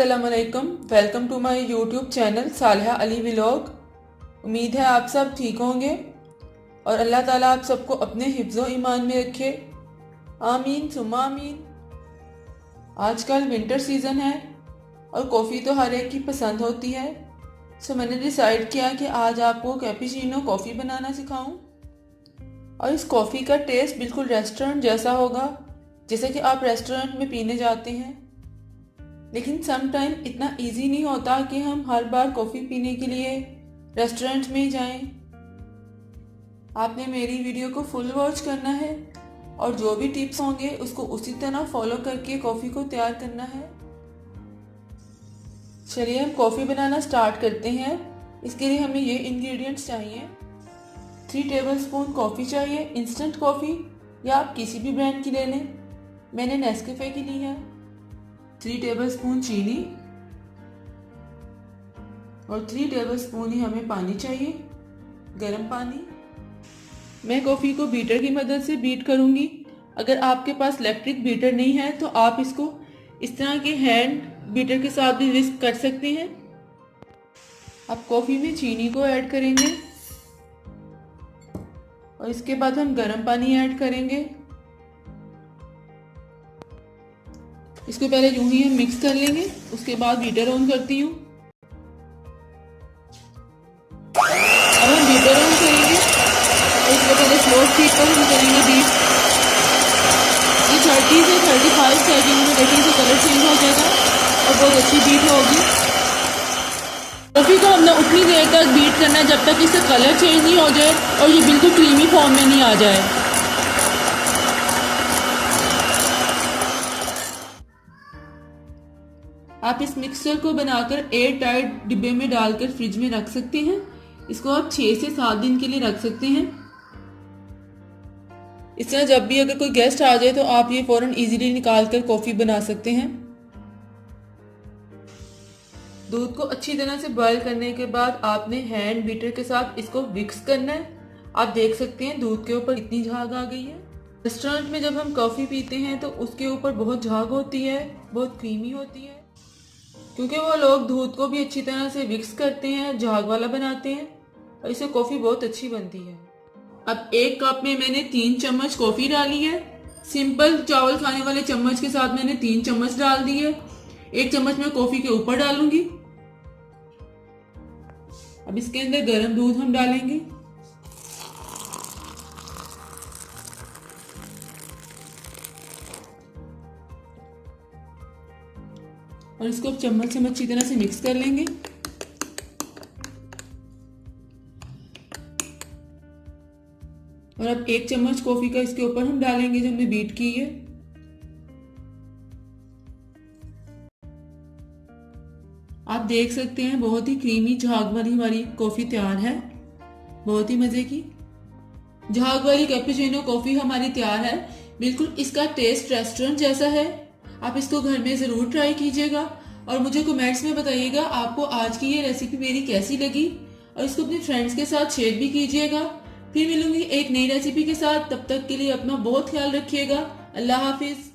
अस्सलामुअलैकुम, welcome to my YouTube channel Saliha Ali vlog. उम्मीद है आप सब ठीक होंगे और अल्लाह ताला आप सबको अपने हिफ्ज़ो ईमान में रखे। आमीन सुम्मा आमीन। आजकल विंटर सीज़न है और कॉफ़ी तो हर एक की पसंद होती है। सो मैंने डिसाइड किया कि आज आपको कैपुचिनो कॉफ़ी बनाना सिखाऊं और इस कॉफ़ी का टेस्ट बिल्कुल रेस्टोरेंट जैसा होगा, जैसे कि आप रेस्टोरेंट में पीने जाते हैं। लेकिन सम टाइम इतना इजी नहीं होता कि हम हर बार कॉफ़ी पीने के लिए रेस्टोरेंट में ही जाएं। आपने मेरी वीडियो को फुल वॉच करना है और जो भी टिप्स होंगे उसको उसी तरह फॉलो करके कॉफ़ी को तैयार करना है। चलिए हम कॉफ़ी बनाना स्टार्ट करते हैं। इसके लिए हमें ये इंग्रेडिएंट्स चाहिए। 3 टेबलस्पून कॉफ़ी चाहिए, इंस्टेंट कॉफ़ी या आप किसी भी ब्रांड की ले लें। मैंने नेस्कैफे की ली है। 3 टेबलस्पून चीनी और 3 टेबलस्पून ही हमें पानी चाहिए, गर्म पानी। मैं कॉफ़ी को बीटर की मदद से बीट करूँगी। अगर आपके पास इलेक्ट्रिक बीटर नहीं है तो आप इसको इस तरह के हैंड बीटर के साथ भी विस्क कर सकते हैं। अब कॉफ़ी में चीनी को ऐड करेंगे और इसके बाद हम गर्म पानी ऐड करेंगे। इसको पहले यूं ही हम मिक्स कर लेंगे, उसके बाद बीटर ऑन करती हूँ। अब हम बीटर ऑन करेंगे और इसको पहले स्लो स्पीड पर हम करेंगे बीट। ये 30 से 35 सेकंड में देखिए से कलर चेंज हो जाएगा और बहुत अच्छी बीट होगी। कॉफ़ी को हमने उतनी देर तक बीट करना है जब तक इसका कलर चेंज नहीं हो जाए और ये बिल्कुल क्रीमी फॉर्म में नहीं आ जाए। आप इस मिक्सचर को बनाकर एयर टाइट डिब्बे में डालकर फ्रिज में रख सकते हैं। इसको आप 6 से 7 दिन के लिए रख सकते हैं। इस तरह जब भी अगर कोई गेस्ट आ जाए तो आप ये फौरन इजीली निकाल कर कॉफ़ी बना सकते हैं। दूध को अच्छी तरह से बॉयल करने के बाद आपने हैंड बीटर के साथ इसको मिक्स करना है। आप देख सकते हैं दूध के ऊपर कितनी झाग आ गई है। रेस्टोरेंट में जब हम कॉफ़ी पीते हैं तो उसके ऊपर बहुत झाग होती है, बहुत क्रीमी होती है, क्योंकि वो लोग दूध को भी अच्छी तरह से मिक्स करते हैं, झाग वाला बनाते हैं और इससे कॉफ़ी बहुत अच्छी बनती है। अब 1 कप में मैंने 3 चम्मच कॉफ़ी डाली है। सिंपल चावल खाने वाले चम्मच के साथ मैंने 3 चम्मच डाल दी है। 1 चम्मच मैं कॉफ़ी के ऊपर डालूंगी। अब इसके अंदर गर्म दूध हम डालेंगे। और इसको अब चम्मच से अच्छी तरह से मिक्स कर लेंगे। और अब 1 चम्मच कॉफी का इसके ऊपर हम डालेंगे जो हमने बीट की है। आप देख सकते हैं बहुत ही क्रीमी झाग वाली हमारी कॉफी तैयार है, बहुत ही मजे की। झाग वाली कैपुचिनो कॉफी हमारी तैयार है। बिल्कुल इसका टेस्ट रेस्टोरेंट जैसा है। आप इसको घर में जरूर ट्राई कीजिएगा और मुझे कमेंट्स में बताइएगा आपको आज की ये रेसिपी मेरी कैसी लगी और इसको अपने फ्रेंड्स के साथ शेयर भी कीजिएगा। फिर मिलूंगी एक नई रेसिपी के साथ। तब तक के लिए अपना बहुत ख्याल रखिएगा। अल्लाह हाफिज।